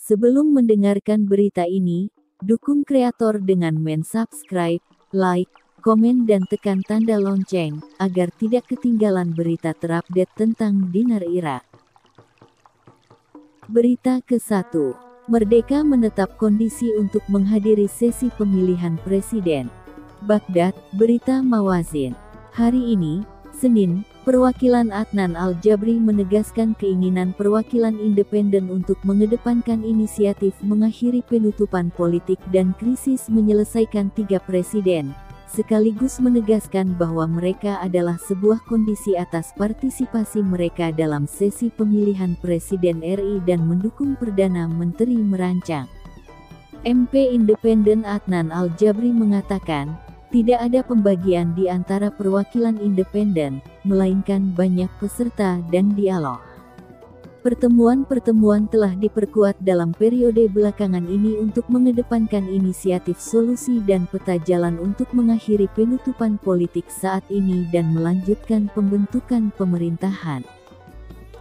Sebelum mendengarkan berita ini, dukung kreator dengan subscribe, like, komen dan tekan tanda lonceng, agar tidak ketinggalan berita terupdate tentang Dinar Irak. Berita ke-1. Merdeka menetap kondisi untuk menghadiri sesi pemilihan presiden. Baghdad, berita Mawazin. Hari ini, Senin, perwakilan Adnan Al-Jabri menegaskan keinginan perwakilan independen untuk mengedepankan inisiatif mengakhiri penutupan politik dan krisis menyelesaikan 3 presiden, sekaligus menegaskan bahwa mereka adalah sebuah kondisi atas partisipasi mereka dalam sesi pemilihan Presiden RI dan mendukung Perdana Menteri merancang. MP Independen Adnan Al-Jabri mengatakan, tidak ada pembagian di antara perwakilan independen, melainkan banyak peserta dan dialog. Pertemuan-pertemuan telah diperkuat dalam periode belakangan ini untuk mengedepankan inisiatif solusi dan peta jalan untuk mengakhiri penutupan politik saat ini dan melanjutkan pembentukan pemerintahan.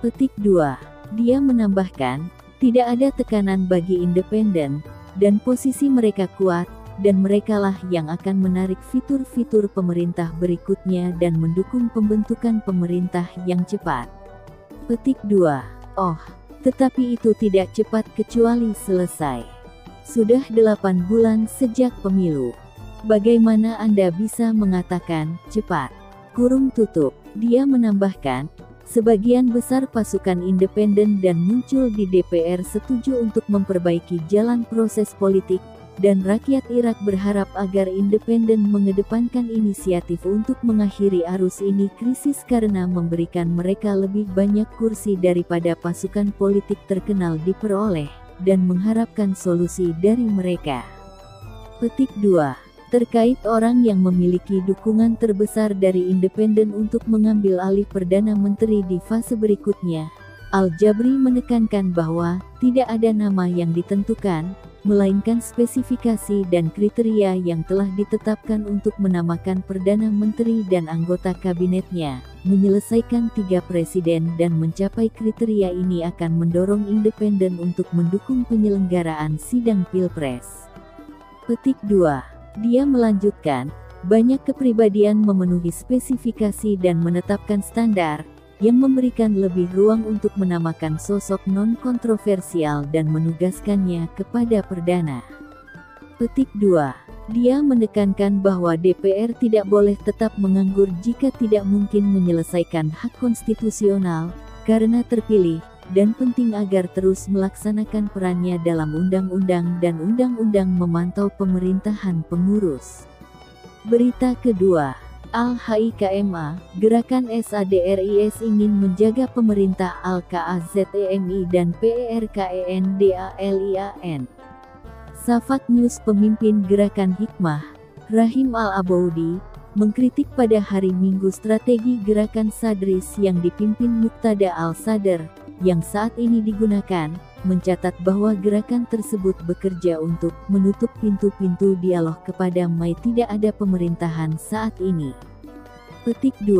Petik 2. Dia menambahkan, tidak ada tekanan bagi independen, dan posisi mereka kuat, dan merekalah yang akan menarik fitur-fitur pemerintah berikutnya dan mendukung pembentukan pemerintah yang cepat. Petik 2. Oh, tetapi itu tidak cepat kecuali selesai. Sudah 8 bulan sejak pemilu. Bagaimana Anda bisa mengatakan cepat? Kurung tutup. Dia menambahkan, sebagian besar pasukan independen dan muncul di DPR setuju untuk memperbaiki jalan proses politik, dan rakyat Irak berharap agar independen mengedepankan inisiatif untuk mengakhiri arus ini krisis karena memberikan mereka lebih banyak kursi daripada pasukan politik terkenal diperoleh, dan mengharapkan solusi dari mereka. Petik 2. Terkait orang yang memiliki dukungan terbesar dari independen untuk mengambil alih Perdana Menteri di fase berikutnya, Al-Jabri menekankan bahwa tidak ada nama yang ditentukan, melainkan spesifikasi dan kriteria yang telah ditetapkan untuk menamakan Perdana Menteri dan anggota kabinetnya, menyelesaikan 3 presiden dan mencapai kriteria ini akan mendorong independen untuk mendukung penyelenggaraan sidang Pilpres. Petik 2. Dia melanjutkan, banyak kepribadian memenuhi spesifikasi dan menetapkan standar, yang memberikan lebih ruang untuk menamakan sosok non-kontroversial dan menugaskannya kepada Perdana. Petik 2. Dia menekankan bahwa DPR tidak boleh tetap menganggur jika tidak mungkin menyelesaikan hak konstitusional, karena terpilih, dan penting agar terus melaksanakan perannya dalam undang-undang dan undang-undang memantau pemerintahan pengurus. Berita kedua. Al-HIKMA, Gerakan SADRIS ingin menjaga pemerintah Al-KAZEMI dan PERKENDALIAN. Safak News pemimpin Gerakan Hikmah, Rahim Al-Aboudi, mengkritik pada hari Minggu strategi Gerakan Sadris yang dipimpin Muqtada Al-Sadr, yang saat ini digunakan, mencatat bahwa gerakan tersebut bekerja untuk menutup pintu-pintu dialog kepada tidak ada pemerintahan saat ini. Petik 2.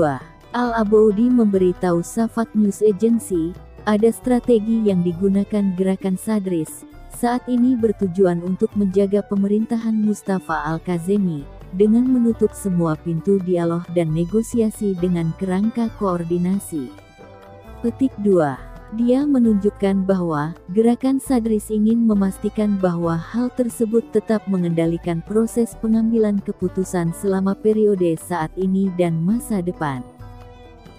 Al-Aboudi memberitahu Safak News Agency, ada strategi yang digunakan Gerakan Sadris, saat ini bertujuan untuk menjaga pemerintahan Mustafa Al-Kazemi, dengan menutup semua pintu dialog dan negosiasi dengan kerangka koordinasi. Petik 2. Dia menunjukkan bahwa Gerakan Sadris ingin memastikan bahwa hal tersebut tetap mengendalikan proses pengambilan keputusan selama periode saat ini dan masa depan.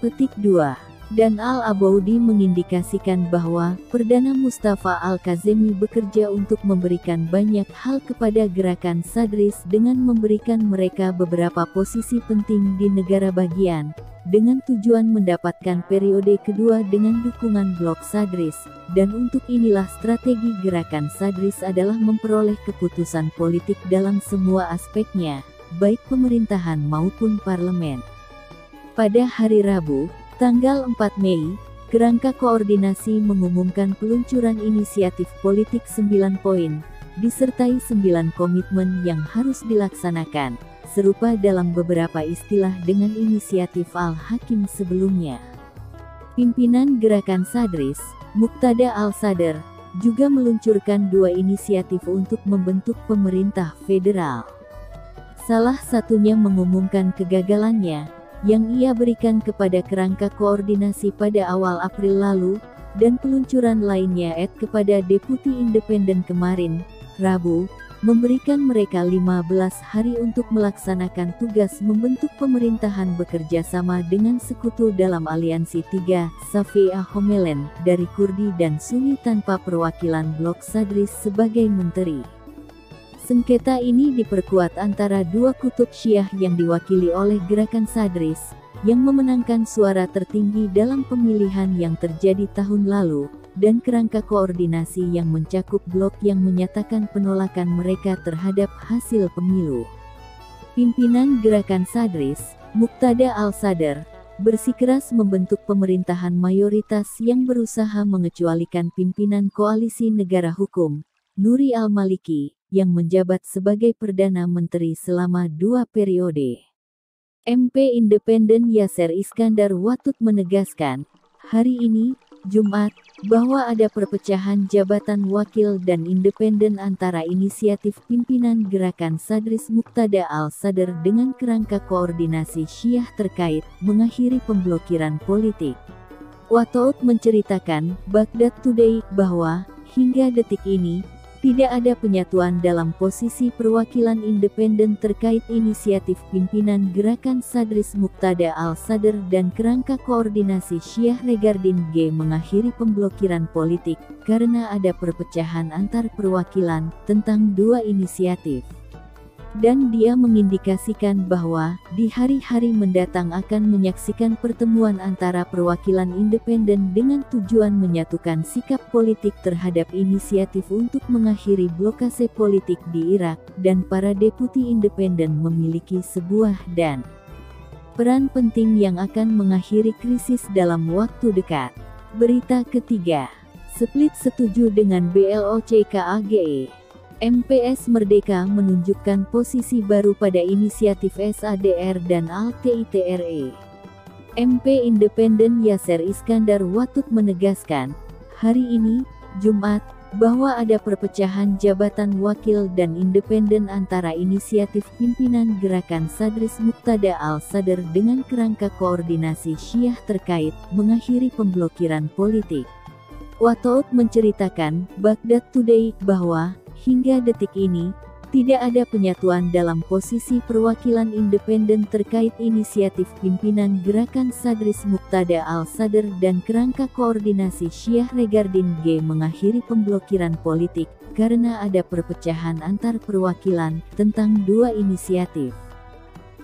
Petik 2. Dan Al-Aboudi mengindikasikan bahwa Perdana Mustafa Al-Kazemi bekerja untuk memberikan banyak hal kepada Gerakan Sadris dengan memberikan mereka beberapa posisi penting di negara bagian, dengan tujuan mendapatkan periode kedua dengan dukungan blok Sadris, dan untuk inilah strategi Gerakan Sadris adalah memperoleh keputusan politik dalam semua aspeknya, baik pemerintahan maupun parlemen. Pada hari Rabu, tanggal 4 Mei, Kerangka Koordinasi mengumumkan peluncuran inisiatif politik 9 poin, disertai 9 komitmen yang harus dilaksanakan, serupa dalam beberapa istilah dengan inisiatif Al-Hakim sebelumnya. Pimpinan Gerakan Sadris, Muqtada Al-Sadr, juga meluncurkan 2 inisiatif untuk membentuk pemerintah federal. Salah satunya mengumumkan kegagalannya, yang ia berikan kepada kerangka koordinasi pada awal April lalu, dan peluncuran lainnya kepada Deputi Independen kemarin, Rabu, memberikan mereka 15 hari untuk melaksanakan tugas membentuk pemerintahan bekerja sama dengan sekutu dalam aliansi 3, Safia Homelen, dari Kurdi dan Sunni tanpa perwakilan blok Sadris sebagai menteri. Sengketa ini diperkuat antara dua kutub Syiah yang diwakili oleh Gerakan Sadris, yang memenangkan suara tertinggi dalam pemilihan yang terjadi tahun lalu, dan kerangka koordinasi yang mencakup blok yang menyatakan penolakan mereka terhadap hasil pemilu. Pimpinan Gerakan Sadris, Muqtada al-Sadr, bersikeras membentuk pemerintahan mayoritas yang berusaha mengecualikan pimpinan Koalisi Negara Hukum, Nuri al-Maliki, yang menjabat sebagai Perdana Menteri selama 2 periode. MP Independen Yasser Iskandar Watut menegaskan, hari ini, Jumat, bahwa ada perpecahan jabatan wakil dan independen antara inisiatif pimpinan Gerakan Sadris Muqtada al-Sadr dengan kerangka koordinasi Syiah terkait mengakhiri pemblokiran politik. Watut menceritakan, Baghdad Today, bahwa, hingga detik ini, tidak ada penyatuan dalam posisi perwakilan independen terkait inisiatif pimpinan Gerakan Sadris Muqtada al-Sadr dan kerangka koordinasi Syiah Regardin G mengakhiri pemblokiran politik, karena ada perpecahan antar perwakilan tentang 2 inisiatif. Dan dia mengindikasikan bahwa, di hari-hari mendatang akan menyaksikan pertemuan antara perwakilan independen dengan tujuan menyatukan sikap politik terhadap inisiatif untuk mengakhiri blokase politik di Irak, dan para deputi independen memiliki sebuah dan peran penting yang akan mengakhiri krisis dalam waktu dekat. Berita ketiga, Split setuju dengan BLOCKAGE. MPS Merdeka menunjukkan posisi baru pada inisiatif SADR dan ALTITRE. MP Independen Yasser Iskandar Watut menegaskan, hari ini, Jumat, bahwa ada perpecahan jabatan wakil dan independen antara inisiatif pimpinan Gerakan Sadris Muqtada al-Sadr dengan kerangka koordinasi Syiah terkait mengakhiri pemblokiran politik. Watut menceritakan, Baghdad Today, bahwa, hingga detik ini, tidak ada penyatuan dalam posisi perwakilan independen terkait inisiatif pimpinan Gerakan Sadris Muqtada al-Sadr dan kerangka koordinasi Syiah Regardin G mengakhiri pemblokiran politik, karena ada perpecahan antar perwakilan tentang 2 inisiatif.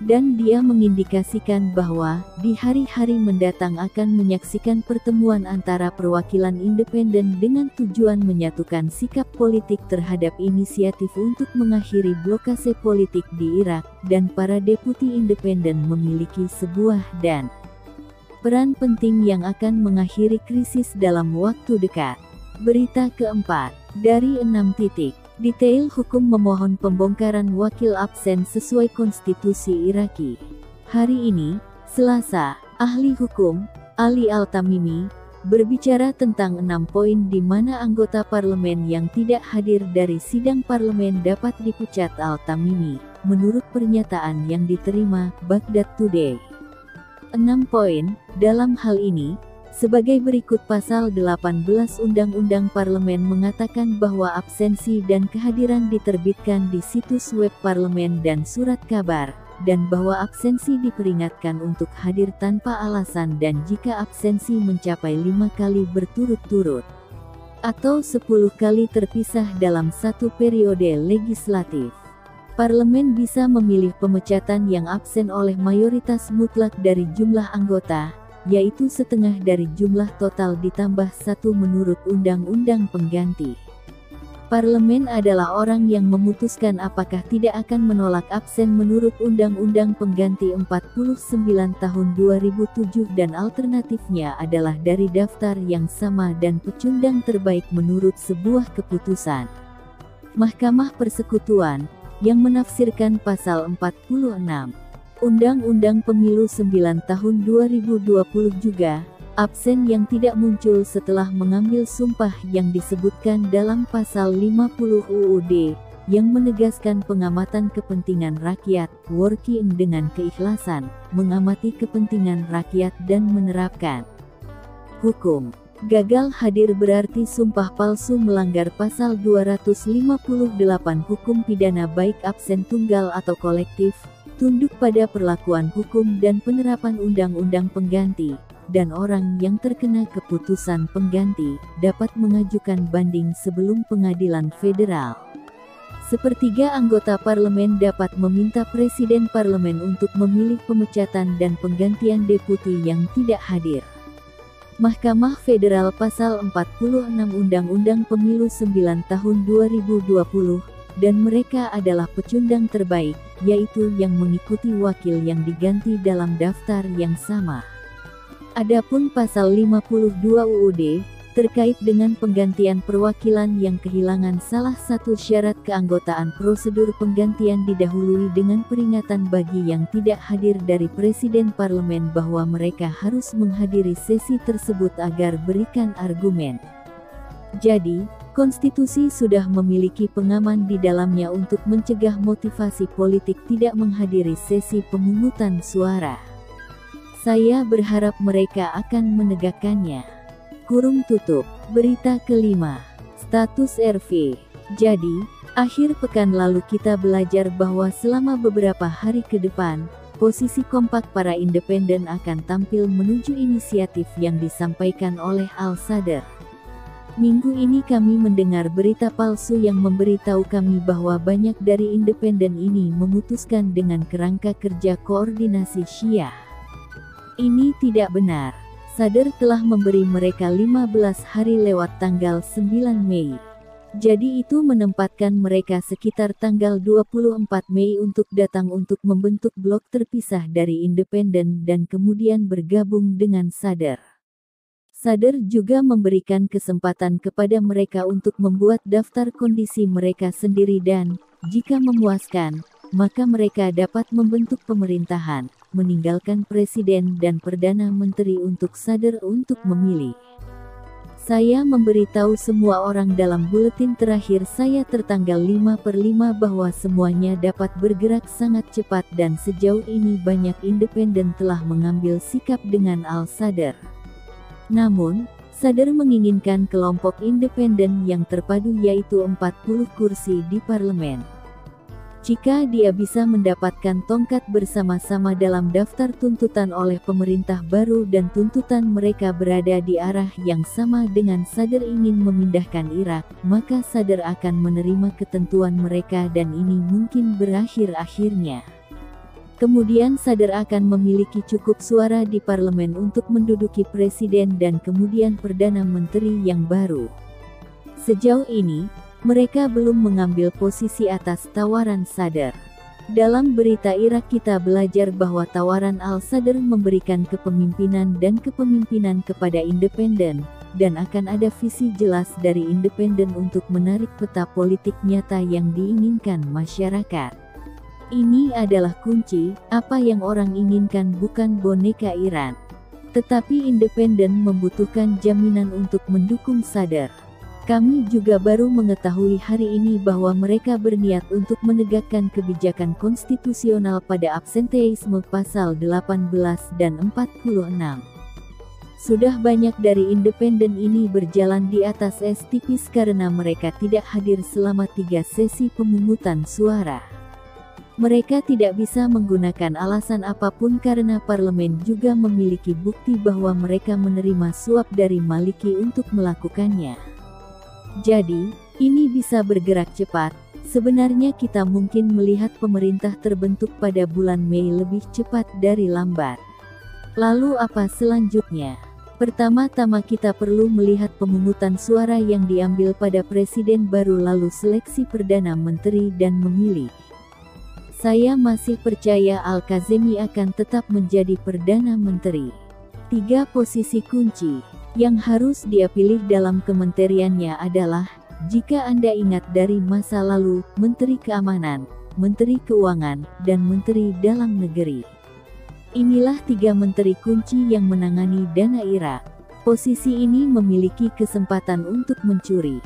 Dan dia mengindikasikan bahwa, di hari-hari mendatang akan menyaksikan pertemuan antara perwakilan independen dengan tujuan menyatukan sikap politik terhadap inisiatif untuk mengakhiri blokase politik di Irak, dan para deputi independen memiliki sebuah dan peran penting yang akan mengakhiri krisis dalam waktu dekat. Berita keempat, dari 6 titik. Detail hukum memohon pembongkaran wakil absen sesuai konstitusi Iraki. Hari ini, Selasa, ahli hukum, Ali Al-Tamimi, berbicara tentang 6 poin di mana anggota parlemen yang tidak hadir dari sidang parlemen dapat dipecat. Al-Tamimi, menurut pernyataan yang diterima Baghdad Today. 6 poin, dalam hal ini, sebagai berikut. Pasal 18 Undang-Undang Parlemen mengatakan bahwa absensi dan kehadiran diterbitkan di situs web parlemen dan surat kabar, dan bahwa absensi diperingatkan untuk hadir tanpa alasan dan jika absensi mencapai 5 kali berturut-turut, atau 10 kali terpisah dalam 1 periode legislatif. Parlemen bisa memilih pemecatan yang absen oleh mayoritas mutlak dari jumlah anggota, yaitu setengah dari jumlah total ditambah 1 menurut undang-undang pengganti. Parlemen adalah orang yang memutuskan apakah tidak akan menolak absen menurut Undang-Undang Pengganti 49 tahun 2007 dan alternatifnya adalah dari daftar yang sama dan pecundang terbaik menurut sebuah keputusan Mahkamah Persekutuan, yang menafsirkan pasal 46 Undang-Undang Pemilu 9 tahun 2020 juga, absen yang tidak muncul setelah mengambil sumpah yang disebutkan dalam pasal 50 UUD, yang menegaskan pengamatan kepentingan rakyat, working dengan keikhlasan, mengamati kepentingan rakyat dan menerapkan hukum. Gagal hadir berarti sumpah palsu melanggar pasal 258 hukum pidana baik absen tunggal atau kolektif, tunduk pada perlakuan hukum dan penerapan undang-undang pengganti, dan orang yang terkena keputusan pengganti dapat mengajukan banding sebelum pengadilan federal. Sepertiga anggota parlemen dapat meminta presiden parlemen untuk memilih pemecatan dan penggantian deputi yang tidak hadir. Mahkamah Federal Pasal 46 Undang-Undang Pemilu 9 Tahun 2020, dan mereka adalah pecundang terbaik, yaitu yang mengikuti wakil yang diganti dalam daftar yang sama. Adapun Pasal 52 UUD, terkait dengan penggantian perwakilan yang kehilangan salah satu syarat keanggotaan, prosedur penggantian didahului dengan peringatan bagi yang tidak hadir dari Presiden Parlemen bahwa mereka harus menghadiri sesi tersebut agar berikan argumen. Jadi, konstitusi sudah memiliki pengaman di dalamnya untuk mencegah motivasi politik tidak menghadiri sesi pemungutan suara. Saya berharap mereka akan menegakkannya. Kurung tutup. Berita kelima. Status RV. Jadi, akhir pekan lalu kita belajar bahwa selama beberapa hari ke depan, posisi kompak para independen akan tampil menuju inisiatif yang disampaikan oleh Al-Sadr. Minggu ini kami mendengar berita palsu yang memberitahu kami bahwa banyak dari independen ini memutuskan dengan kerangka kerja koordinasi Syiah. Ini tidak benar. Sadr telah memberi mereka 15 hari lewat tanggal 9 Mei. Jadi itu menempatkan mereka sekitar tanggal 24 Mei untuk datang untuk membentuk blok terpisah dari independen dan kemudian bergabung dengan Sadr. Sadr juga memberikan kesempatan kepada mereka untuk membuat daftar kondisi mereka sendiri dan, jika memuaskan, maka mereka dapat membentuk pemerintahan, meninggalkan presiden dan perdana menteri untuk Sadr untuk memilih. Saya memberitahu semua orang dalam buletin terakhir saya tertanggal 5/5 bahwa semuanya dapat bergerak sangat cepat dan sejauh ini banyak independen telah mengambil sikap dengan Al-Sadr. Namun, Sadr menginginkan kelompok independen yang terpadu yaitu 40 kursi di parlemen. Jika dia bisa mendapatkan tongkat bersama-sama dalam daftar tuntutan oleh pemerintah baru dan tuntutan mereka berada di arah yang sama dengan Sadr ingin memindahkan Irak, maka Sadr akan menerima ketentuan mereka dan ini mungkin berakhir akhirnya. Kemudian Sadr akan memiliki cukup suara di parlemen untuk menduduki presiden dan kemudian perdana menteri yang baru. Sejauh ini, mereka belum mengambil posisi atas tawaran Sadr. Dalam berita Irak kita belajar bahwa tawaran Al-Sadr memberikan kepemimpinan dan kepemimpinan kepada independen, dan akan ada visi jelas dari independen untuk menarik peta politik nyata yang diinginkan masyarakat. Ini adalah kunci, apa yang orang inginkan bukan boneka Iran. Tetapi independen membutuhkan jaminan untuk mendukung Sadr. Kami juga baru mengetahui hari ini bahwa mereka berniat untuk menegakkan kebijakan konstitusional pada absenteisme pasal 18 dan 46. Sudah banyak dari independen ini berjalan di atas es tipis karena mereka tidak hadir selama 3 sesi pemungutan suara. Mereka tidak bisa menggunakan alasan apapun karena parlemen juga memiliki bukti bahwa mereka menerima suap dari Maliki untuk melakukannya. Jadi, ini bisa bergerak cepat. Sebenarnya kita mungkin melihat pemerintah terbentuk pada bulan Mei lebih cepat dari lambat. Lalu apa selanjutnya? Pertama-tama kita perlu melihat pemungutan suara yang diambil pada presiden baru lalu seleksi perdana menteri dan memilih. Saya masih percaya Al-Kazemi akan tetap menjadi perdana menteri. 3 posisi kunci yang harus dia pilih dalam kementeriannya adalah, jika Anda ingat dari masa lalu, Menteri Keamanan, Menteri Keuangan, dan Menteri Dalam Negeri. Inilah 3 menteri kunci yang menangani dana Irak. Posisi ini memiliki kesempatan untuk mencuri.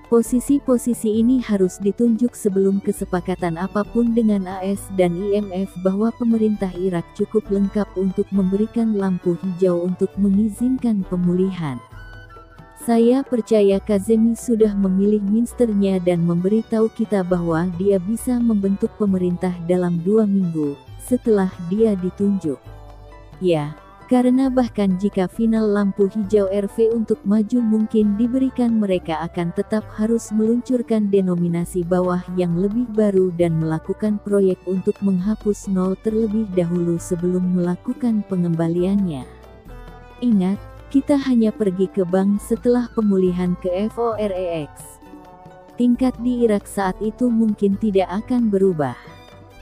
Posisi-posisi ini harus ditunjuk sebelum kesepakatan apapun dengan AS dan IMF bahwa pemerintah Irak cukup lengkap untuk memberikan lampu hijau untuk mengizinkan pemulihan. Saya percaya Kazemi sudah memilih ministernya dan memberitahu kita bahwa dia bisa membentuk pemerintah dalam 2 minggu setelah dia ditunjuk. Ya, karena bahkan jika final lampu hijau RV untuk maju mungkin diberikan, mereka akan tetap harus meluncurkan denominasi bawah yang lebih baru dan melakukan proyek untuk menghapus nol terlebih dahulu sebelum melakukan pengembaliannya. Ingat, kita hanya pergi ke bank setelah pemulihan ke FOREX. Tingkat di Irak saat itu mungkin tidak akan berubah.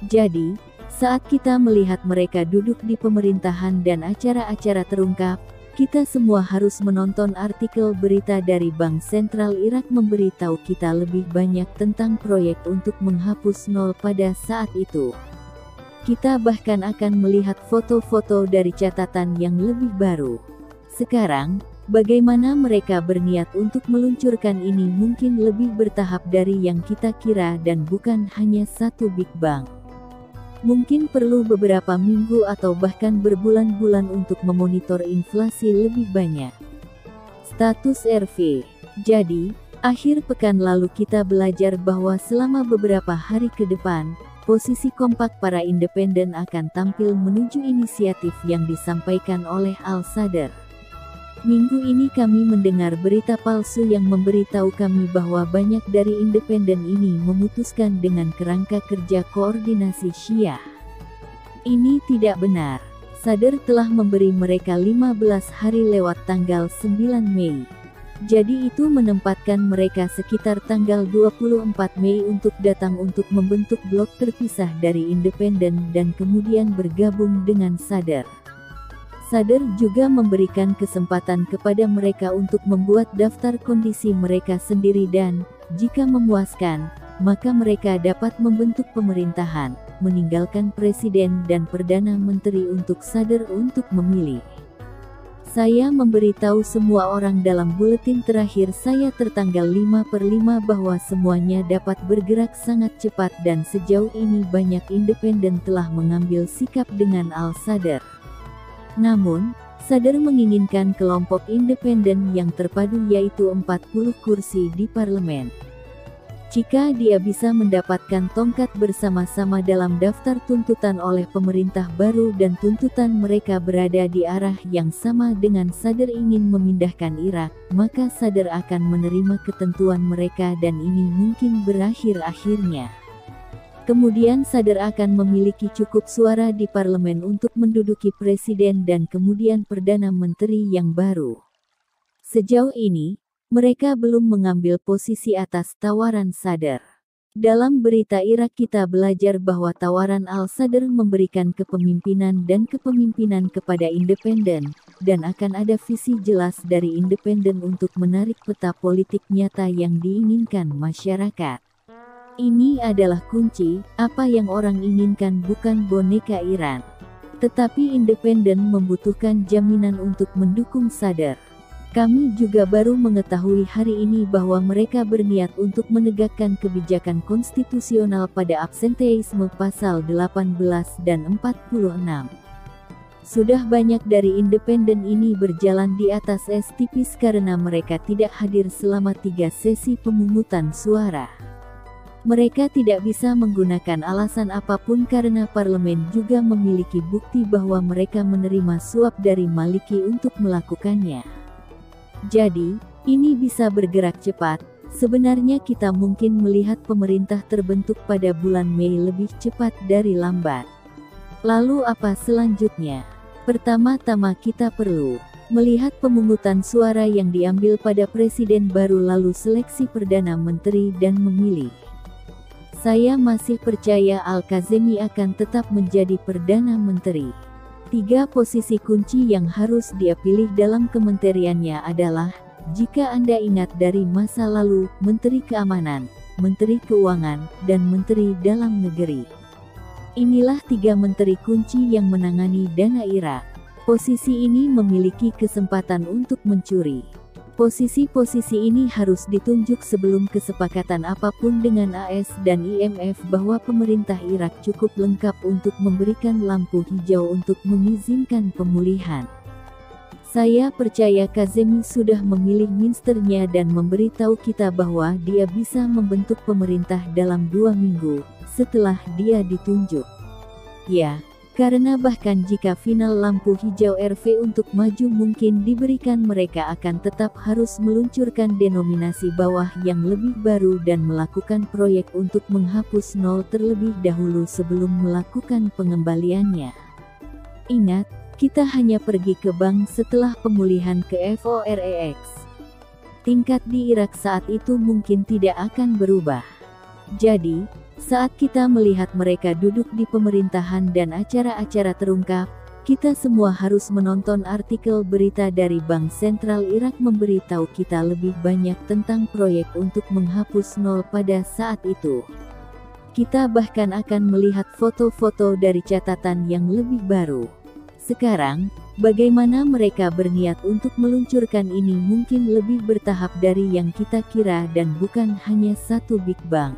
Jadi, saat kita melihat mereka duduk di pemerintahan dan acara-acara terungkap, kita semua harus menonton artikel berita dari Bank Sentral Irak memberitahu kita lebih banyak tentang proyek untuk menghapus nol pada saat itu. Kita bahkan akan melihat foto-foto dari catatan yang lebih baru. Sekarang, bagaimana mereka berniat untuk meluncurkan ini mungkin lebih bertahap dari yang kita kira dan bukan hanya satu big bang. Mungkin perlu beberapa minggu atau bahkan berbulan-bulan untuk memonitor inflasi lebih banyak. Status RV. Jadi, akhir pekan lalu kita belajar bahwa selama beberapa hari ke depan, posisi kompak para independen akan tampil menuju inisiatif yang disampaikan oleh Al-Sadr. Minggu ini kami mendengar berita palsu yang memberitahu kami bahwa banyak dari independen ini memutuskan dengan kerangka kerja koordinasi Syiah. Ini tidak benar. Sadr telah memberi mereka 15 hari lewat tanggal 9 Mei. Jadi itu menempatkan mereka sekitar tanggal 24 Mei untuk datang untuk membentuk blok terpisah dari independen dan kemudian bergabung dengan Sadr. Sadr juga memberikan kesempatan kepada mereka untuk membuat daftar kondisi mereka sendiri dan, jika memuaskan, maka mereka dapat membentuk pemerintahan, meninggalkan presiden dan perdana menteri untuk Sadr untuk memilih. Saya memberitahu semua orang dalam buletin terakhir saya tertanggal 5/5 bahwa semuanya dapat bergerak sangat cepat dan sejauh ini banyak independen telah mengambil sikap dengan Al-Sadr. Namun, Sadr menginginkan kelompok independen yang terpadu yaitu 40 kursi di parlemen. Jika dia bisa mendapatkan tongkat bersama-sama dalam daftar tuntutan oleh pemerintah baru dan tuntutan mereka berada di arah yang sama dengan Sadr ingin memindahkan Irak, maka Sadr akan menerima ketentuan mereka dan ini mungkin berakhir akhirnya. Kemudian Sadr akan memiliki cukup suara di parlemen untuk menduduki presiden dan kemudian perdana menteri yang baru. Sejauh ini, mereka belum mengambil posisi atas tawaran Sadr. Dalam berita Irak kita belajar bahwa tawaran Al-Sadr memberikan kepemimpinan dan kepemimpinan kepada independen, dan akan ada visi jelas dari independen untuk menarik peta politik nyata yang diinginkan masyarakat. Ini adalah kunci, apa yang orang inginkan bukan boneka Iran. Tetapi independen membutuhkan jaminan untuk mendukung Sadr. Kami juga baru mengetahui hari ini bahwa mereka berniat untuk menegakkan kebijakan konstitusional pada absenteisme pasal 18 dan 46. Sudah banyak dari independen ini berjalan di atas es tipis karena mereka tidak hadir selama 3 sesi pemungutan suara. Mereka tidak bisa menggunakan alasan apapun karena parlemen juga memiliki bukti bahwa mereka menerima suap dari Maliki untuk melakukannya. Jadi, ini bisa bergerak cepat. Sebenarnya kita mungkin melihat pemerintah terbentuk pada bulan Mei lebih cepat dari lambat. Lalu apa selanjutnya? Pertama-tama kita perlu melihat pemungutan suara yang diambil pada presiden baru lalu seleksi perdana menteri dan memilih. Saya masih percaya Al-Kazemi akan tetap menjadi Perdana Menteri. 3 posisi kunci yang harus dia pilih dalam kementeriannya adalah, jika Anda ingat dari masa lalu, Menteri Keamanan, Menteri Keuangan, dan Menteri Dalam Negeri. Inilah 3 menteri kunci yang menangani dana Irak. Posisi ini memiliki kesempatan untuk mencuri. Posisi-posisi ini harus ditunjuk sebelum kesepakatan apapun dengan AS dan IMF bahwa pemerintah Irak cukup lengkap untuk memberikan lampu hijau untuk mengizinkan pemulihan. Saya percaya Kazemi sudah memilih ministernya dan memberitahu kita bahwa dia bisa membentuk pemerintah dalam 2 minggu setelah dia ditunjuk. Ya. Karena bahkan jika final lampu hijau RV untuk maju mungkin diberikan, mereka akan tetap harus meluncurkan denominasi bawah yang lebih baru dan melakukan proyek untuk menghapus nol terlebih dahulu sebelum melakukan pengembaliannya. Ingat, kita hanya pergi ke bank setelah pemulihan ke FOREX. Tingkat di Irak saat itu mungkin tidak akan berubah. Jadi, saat kita melihat mereka duduk di pemerintahan dan acara-acara terungkap, kita semua harus menonton artikel berita dari Bank Sentral Irak memberitahu kita lebih banyak tentang proyek untuk menghapus nol pada saat itu. Kita bahkan akan melihat foto-foto dari catatan yang lebih baru. Sekarang, bagaimana mereka berniat untuk meluncurkan ini mungkin lebih bertahap dari yang kita kira dan bukan hanya satu big bang.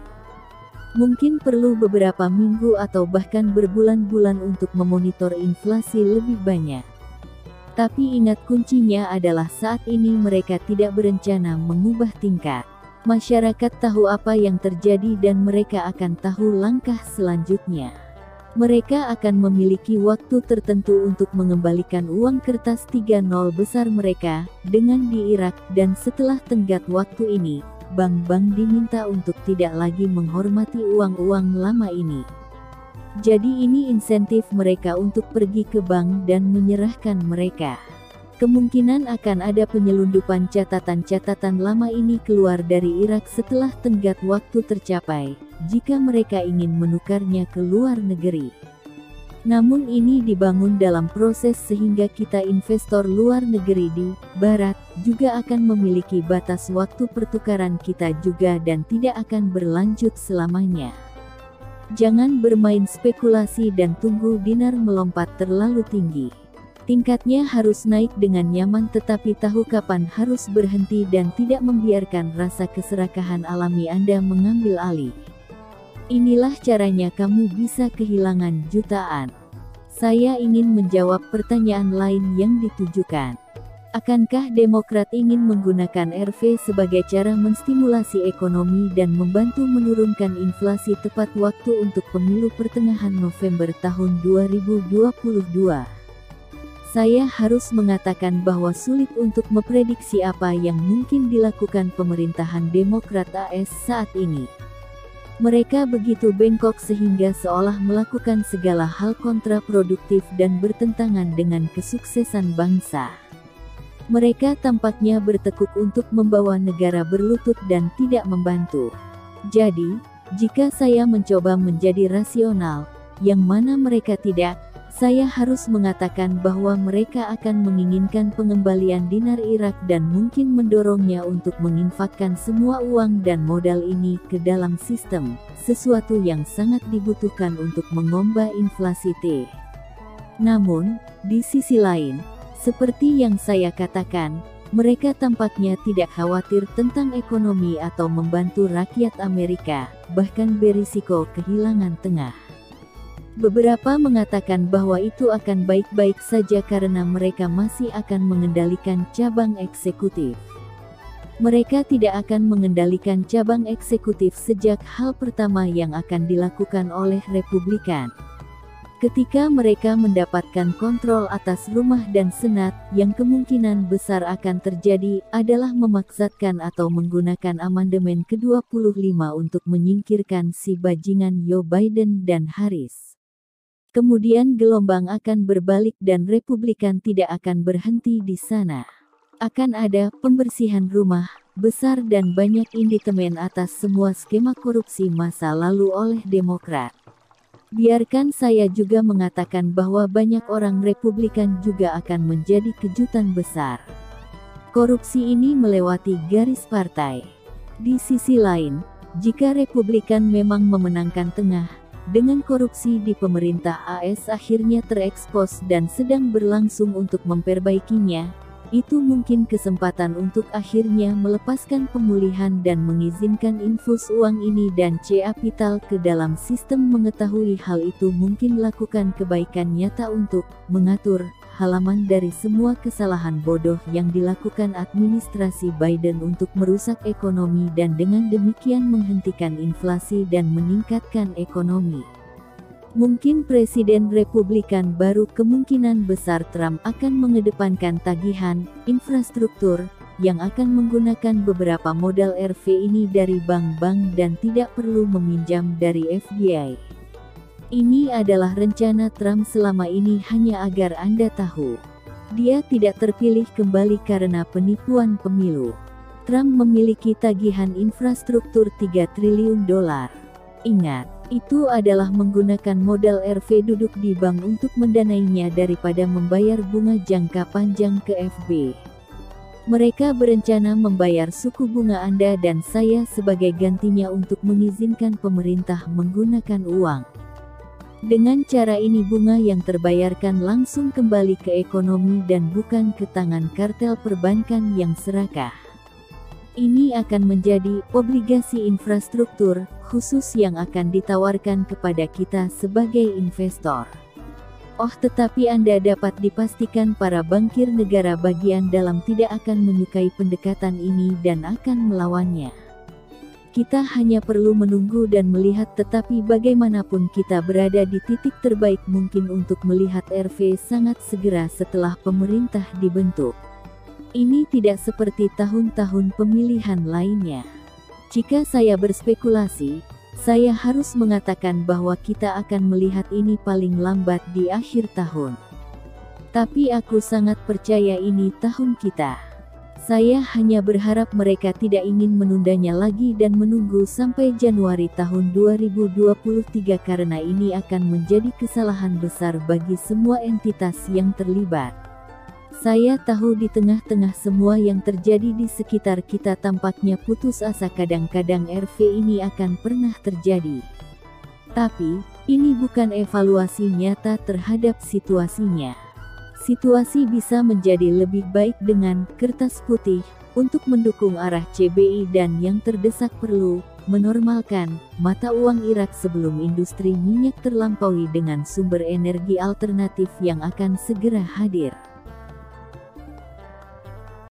Mungkin perlu beberapa minggu atau bahkan berbulan-bulan untuk memonitor inflasi lebih banyak. Tapi ingat, kuncinya adalah saat ini mereka tidak berencana mengubah tingkat. Masyarakat tahu apa yang terjadi dan mereka akan tahu langkah selanjutnya. Mereka akan memiliki waktu tertentu untuk mengembalikan uang kertas 3-0 besar mereka dengan di Irak, dan setelah tenggat waktu ini, bank-bank diminta untuk tidak lagi menghormati uang-uang lama ini. Jadi ini insentif mereka untuk pergi ke bank dan menyerahkan mereka. Kemungkinan akan ada penyelundupan catatan-catatan lama ini keluar dari Irak setelah tenggat waktu tercapai, jika mereka ingin menukarnya ke luar negeri. Namun ini dibangun dalam proses sehingga kita investor luar negeri di Barat juga akan memiliki batas waktu pertukaran kita juga dan tidak akan berlanjut selamanya. Jangan bermain spekulasi dan tunggu dinar melompat terlalu tinggi. Tingkatnya harus naik dengan nyaman tetapi tahu kapan harus berhenti dan tidak membiarkan rasa keserakahan alami Anda mengambil alih. Inilah caranya kamu bisa kehilangan jutaan. Saya ingin menjawab pertanyaan lain yang ditujukan. Akankah Demokrat ingin menggunakan RV sebagai cara menstimulasi ekonomi dan membantu menurunkan inflasi tepat waktu untuk pemilu pertengahan November tahun 2022? Saya harus mengatakan bahwa sulit untuk memprediksi apa yang mungkin dilakukan pemerintahan Demokrat AS saat ini. Mereka begitu bengkok sehingga seolah melakukan segala hal kontraproduktif dan bertentangan dengan kesuksesan bangsa. Mereka tampaknya bertekuk untuk membawa negara berlutut dan tidak membantu. Jadi, jika saya mencoba menjadi rasional, yang mana mereka tidak, saya harus mengatakan bahwa mereka akan menginginkan pengembalian dinar Irak dan mungkin mendorongnya untuk menginfakkan semua uang dan modal ini ke dalam sistem, sesuatu yang sangat dibutuhkan untuk mengomba inflasi T. Namun, di sisi lain, seperti yang saya katakan, mereka tampaknya tidak khawatir tentang ekonomi atau membantu rakyat Amerika, bahkan berisiko kehilangan tengah. Beberapa mengatakan bahwa itu akan baik-baik saja karena mereka masih akan mengendalikan cabang eksekutif. Mereka tidak akan mengendalikan cabang eksekutif sejak hal pertama yang akan dilakukan oleh Republikan. Ketika mereka mendapatkan kontrol atas rumah dan senat, yang kemungkinan besar akan terjadi adalah memaksakan atau menggunakan amandemen ke-25 untuk menyingkirkan si bajingan Joe Biden dan Harris. Kemudian gelombang akan berbalik dan Republikan tidak akan berhenti di sana. Akan ada pembersihan rumah besar dan banyak indikmen atas semua skema korupsi masa lalu oleh Demokrat. Biarkan saya juga mengatakan bahwa banyak orang Republikan juga akan menjadi kejutan besar. Korupsi ini melewati garis partai. Di sisi lain, jika Republikan memang memenangkan tengah, dengan korupsi di pemerintah AS akhirnya terekspos dan sedang berlangsung untuk memperbaikinya, itu mungkin kesempatan untuk akhirnya melepaskan pemulihan dan mengizinkan infus uang ini dan capital ke dalam sistem. Mengetahui hal itu mungkin lakukan kebaikan nyata untuk mengatur halaman dari semua kesalahan bodoh yang dilakukan administrasi Biden untuk merusak ekonomi dan dengan demikian menghentikan inflasi dan meningkatkan ekonomi. Mungkin Presiden Republikan baru kemungkinan besar Trump akan mengedepankan tagihan infrastruktur yang akan menggunakan beberapa modal RV ini dari bank-bank dan tidak perlu meminjam dari FBI. Ini adalah rencana Trump selama ini hanya agar Anda tahu. Dia tidak terpilih kembali karena penipuan pemilu. Trump memiliki tagihan infrastruktur 3 triliun dolar. Ingat, itu adalah menggunakan modal RV duduk di bank untuk mendanainya daripada membayar bunga jangka panjang ke FB. Mereka berencana membayar suku bunga Anda dan saya sebagai gantinya untuk mengizinkan pemerintah menggunakan uang. Dengan cara ini bunga yang terbayarkan langsung kembali ke ekonomi dan bukan ke tangan kartel perbankan yang serakah. Ini akan menjadi obligasi infrastruktur khusus yang akan ditawarkan kepada kita sebagai investor. Oh, tetapi Anda dapat dipastikan para bankir negara bagian dalam tidak akan menyukai pendekatan ini dan akan melawannya. Kita hanya perlu menunggu dan melihat, tetapi bagaimanapun kita berada di titik terbaik mungkin untuk melihat RV sangat segera setelah pemerintah dibentuk. Ini tidak seperti tahun-tahun pemilihan lainnya. Jika saya berspekulasi, saya harus mengatakan bahwa kita akan melihat ini paling lambat di akhir tahun. Tapi aku sangat percaya ini tahun kita. Saya hanya berharap mereka tidak ingin menundanya lagi dan menunggu sampai Januari tahun 2023 karena ini akan menjadi kesalahan besar bagi semua entitas yang terlibat. Saya tahu di tengah-tengah semua yang terjadi di sekitar kita tampaknya putus asa kadang-kadang RV ini akan pernah terjadi. Tapi, ini bukan evaluasi nyata terhadap situasinya. Situasi bisa menjadi lebih baik dengan kertas putih untuk mendukung arah CBI dan yang terdesak perlu menormalkan mata uang Irak sebelum industri minyak terlampaui dengan sumber energi alternatif yang akan segera hadir.